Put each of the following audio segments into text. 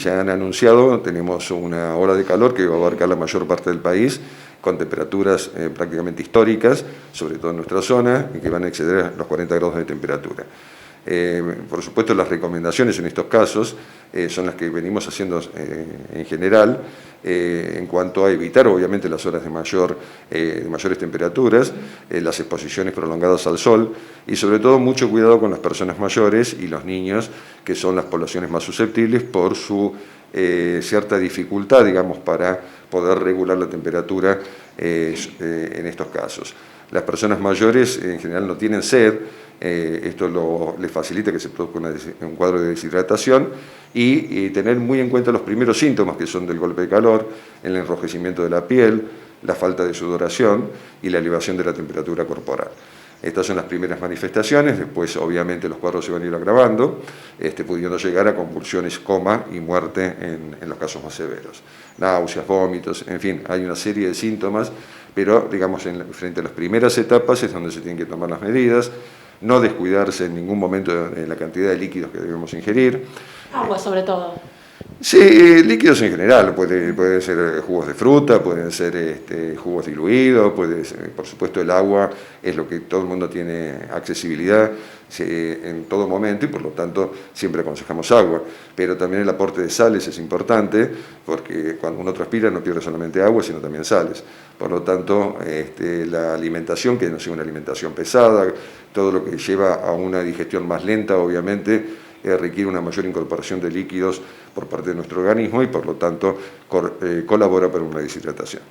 Ya han anunciado, tenemos una ola de calor que va a abarcar la mayor parte del país, con temperaturas prácticamente históricas, sobre todo en nuestra zona, y que van a exceder los 40 grados de temperatura. Por supuesto, las recomendaciones en estos casos son las que venimos haciendo en general, en cuanto a evitar obviamente las horas de mayores temperaturas, las exposiciones prolongadas al sol y sobre todo mucho cuidado con las personas mayores y los niños, que son las poblaciones más susceptibles por su cierta dificultad, digamos, para poder regular la temperatura en estos casos. Las personas mayores en general no tienen sed, esto les facilita que se produzca un cuadro de deshidratación y tener muy en cuenta los primeros síntomas que son del golpe de calor, el enrojecimiento de la piel, la falta de sudoración y la elevación de la temperatura corporal. Estas son las primeras manifestaciones, después obviamente los cuadros se van a ir agravando, pudiendo llegar a convulsiones, coma y muerte en los casos más severos. Náuseas, vómitos, en fin, hay una serie de síntomas, pero digamos frente a las primeras etapas es donde se tienen que tomar las medidas, no descuidarse en ningún momento en la cantidad de líquidos que debemos ingerir. Agua sobre todo. Sí, líquidos en general, puede ser jugos de fruta, pueden ser jugos diluidos, por supuesto el agua es lo que todo el mundo tiene accesibilidad en todo momento y por lo tanto siempre aconsejamos agua, pero también el aporte de sales es importante porque cuando uno transpira no pierde solamente agua sino también sales, por lo tanto la alimentación, que no sea una alimentación pesada, todo lo que lleva a una digestión más lenta obviamente, requiere una mayor incorporación de líquidos por parte de nuestro organismo y por lo tanto colabora para una deshidratación.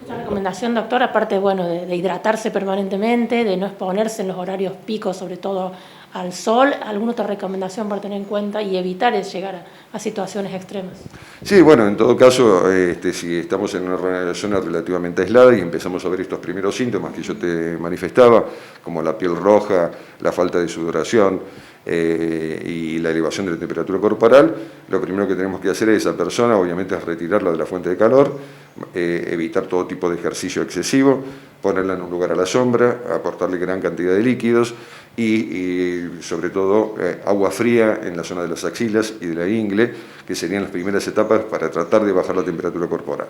Otra recomendación, doctor, aparte de hidratarse permanentemente, de no exponerse en los horarios picos, sobre todo al sol, ¿alguna otra recomendación para tener en cuenta y evitar llegar a situaciones extremas? Sí, bueno, en todo caso, si estamos en una zona relativamente aislada y empezamos a ver estos primeros síntomas que yo te manifestaba, como la piel roja, la falta de sudoración, y la elevación de la temperatura corporal, lo primero que tenemos que hacer a esa persona obviamente es retirarla de la fuente de calor, evitar todo tipo de ejercicio excesivo, ponerla en un lugar a la sombra, aportarle gran cantidad de líquidos y sobre todo agua fría en la zona de las axilas y de la ingle, que serían las primeras etapas para tratar de bajar la temperatura corporal.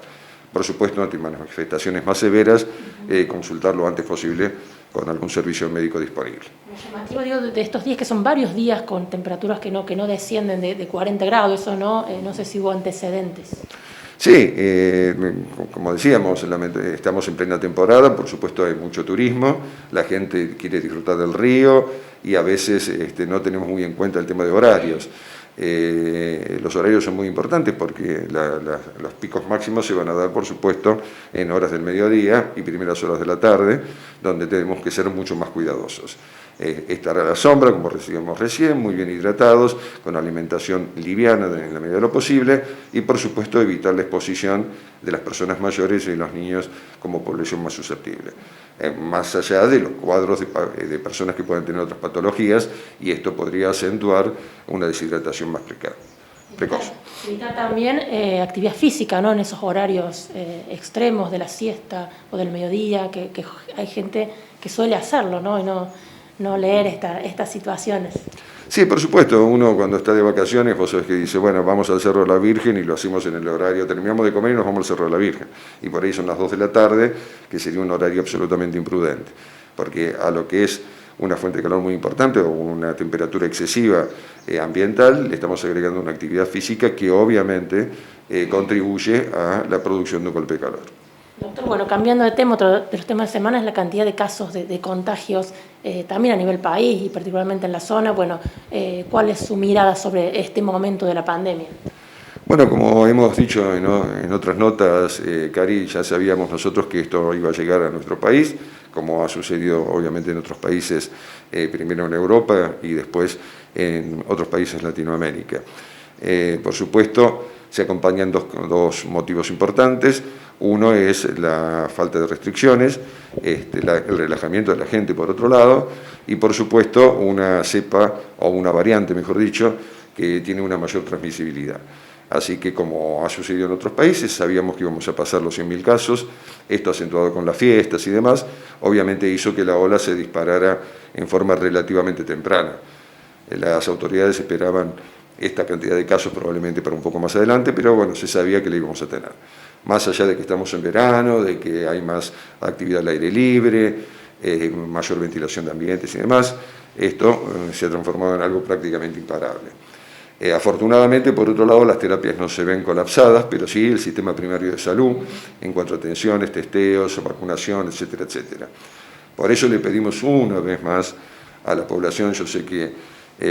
Por supuesto, ante manifestaciones más severas, consultar lo antes posible con algún servicio médico disponible. Lo llamativo, digo, de estos días, que son varios días con temperaturas que no descienden de 40 grados, eso no sé si hubo antecedentes. Sí, como decíamos, estamos en plena temporada, por supuesto hay mucho turismo, la gente quiere disfrutar del río y a veces no tenemos muy en cuenta el tema de horarios. Los horarios son muy importantes porque los picos máximos se van a dar, por supuesto, en horas del mediodía y primeras horas de la tarde, donde tenemos que ser mucho más cuidadosos. Estar a la sombra, como recibimos recién, muy bien hidratados, con alimentación liviana en la medida de lo posible y, por supuesto, evitar la exposición de las personas mayores y los niños como población más susceptible. Más allá de los cuadros de personas que pueden tener otras patologías, y esto podría acentuar una deshidratación más precoz. Evitar también actividad física, ¿no? En esos horarios extremos de la siesta o del mediodía, que hay gente que suele hacerlo, ¿no? Y no leer estas situaciones. Sí, por supuesto, uno cuando está de vacaciones, vos sabés que dice, bueno, vamos al Cerro de la Virgen y lo hacemos en el horario, terminamos de comer y nos vamos al Cerro de la Virgen. Y por ahí son las 2 de la tarde, que sería un horario absolutamente imprudente, porque a lo que es una fuente de calor muy importante o una temperatura excesiva ambiental, le estamos agregando una actividad física que obviamente contribuye a la producción de un golpe de calor. Doctor, bueno, cambiando de tema, otro de los temas de semana es la cantidad de casos de contagios también a nivel país y particularmente en la zona. Bueno, ¿cuál es su mirada sobre este momento de la pandemia? Bueno, como hemos dicho en otras notas, Cari, ya sabíamos nosotros que esto iba a llegar a nuestro país, como ha sucedido obviamente en otros países, primero en Europa y después en otros países de Latinoamérica. Por supuesto, se acompañan dos motivos importantes. Uno es la falta de restricciones, el relajamiento de la gente por otro lado, y por supuesto una cepa, o una variante mejor dicho, que tiene una mayor transmisibilidad. Así que, como ha sucedido en otros países, sabíamos que íbamos a pasar los 100.000 casos, esto acentuado con las fiestas y demás, obviamente hizo que la ola se disparara en forma relativamente temprana. Las autoridades esperaban esta cantidad de casos probablemente para un poco más adelante, pero bueno, se sabía que la íbamos a tener. Más allá de que estamos en verano, de que hay más actividad al aire libre, mayor ventilación de ambientes y demás, esto se ha transformado en algo prácticamente imparable. Afortunadamente, por otro lado, las terapias no se ven colapsadas, pero sí el sistema primario de salud, en cuanto a atenciones, testeos, vacunación, etcétera, etcétera. Por eso le pedimos una vez más a la población, yo sé que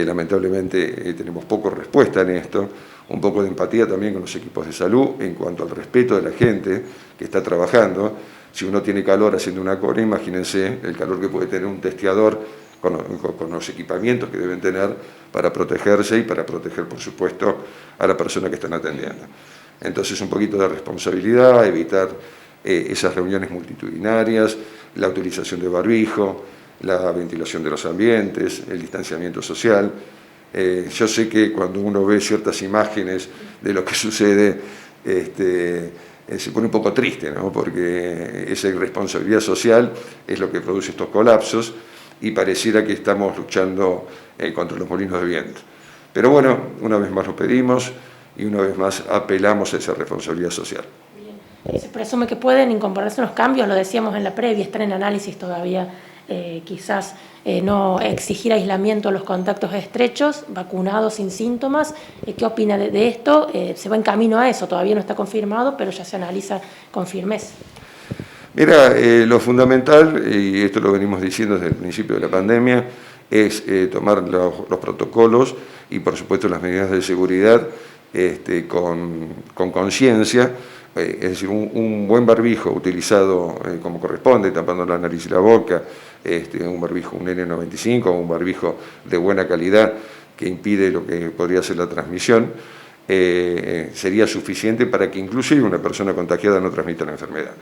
lamentablemente tenemos poca respuesta en esto, un poco de empatía también con los equipos de salud en cuanto al respeto de la gente que está trabajando. Si uno tiene calor haciendo una cola, imagínense el calor que puede tener un testeador con los equipamientos que deben tener para protegerse y para proteger, por supuesto, a la persona que están atendiendo. Entonces, un poquito de responsabilidad, evitar esas reuniones multitudinarias, la utilización de barbijo, la ventilación de los ambientes, el distanciamiento social. Yo sé que cuando uno ve ciertas imágenes de lo que sucede, se pone un poco triste, ¿no? Porque esa irresponsabilidad social es lo que produce estos colapsos y pareciera que estamos luchando contra los molinos de viento. Pero bueno, una vez más lo pedimos y una vez más apelamos a esa responsabilidad social. Bien. Se presume que pueden incorporarse unos cambios, lo decíamos en la previa, están en análisis todavía, quizás no exigir aislamiento a los contactos estrechos, vacunados sin síntomas. ¿Qué opina de esto? ¿Se va en camino a eso? Todavía no está confirmado, pero ya se analiza con firmeza. Mira, lo fundamental, y esto lo venimos diciendo desde el principio de la pandemia, es tomar los protocolos y por supuesto las medidas de seguridad con conciencia, es decir, un buen barbijo utilizado como corresponde, tapando la nariz y la boca, un barbijo, un N95, un barbijo de buena calidad que impide lo que podría ser la transmisión, sería suficiente para que inclusive una persona contagiada no transmita la enfermedad.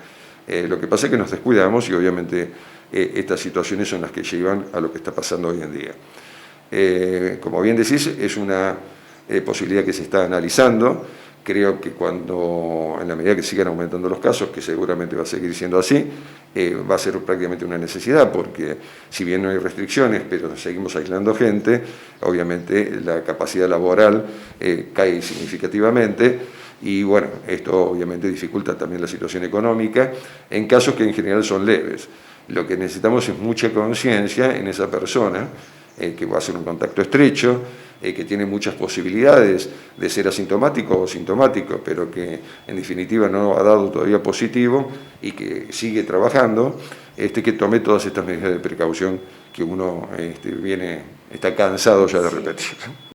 Lo que pasa es que nos descuidamos y obviamente estas situaciones son las que llevan a lo que está pasando hoy en día. Como bien decís, es una posibilidad que se está analizando. Creo que en la medida que sigan aumentando los casos, que seguramente va a seguir siendo así, va a ser prácticamente una necesidad, porque si bien no hay restricciones, pero seguimos aislando gente, obviamente la capacidad laboral cae significativamente. Y bueno, esto obviamente dificulta también la situación económica en casos que en general son leves. Lo que necesitamos es mucha conciencia en esa persona que va a hacer un contacto estrecho, que tiene muchas posibilidades de ser asintomático o sintomático, pero que en definitiva no ha dado todavía positivo y que sigue trabajando, que tome todas estas medidas de precaución que uno está cansado ya de repetir.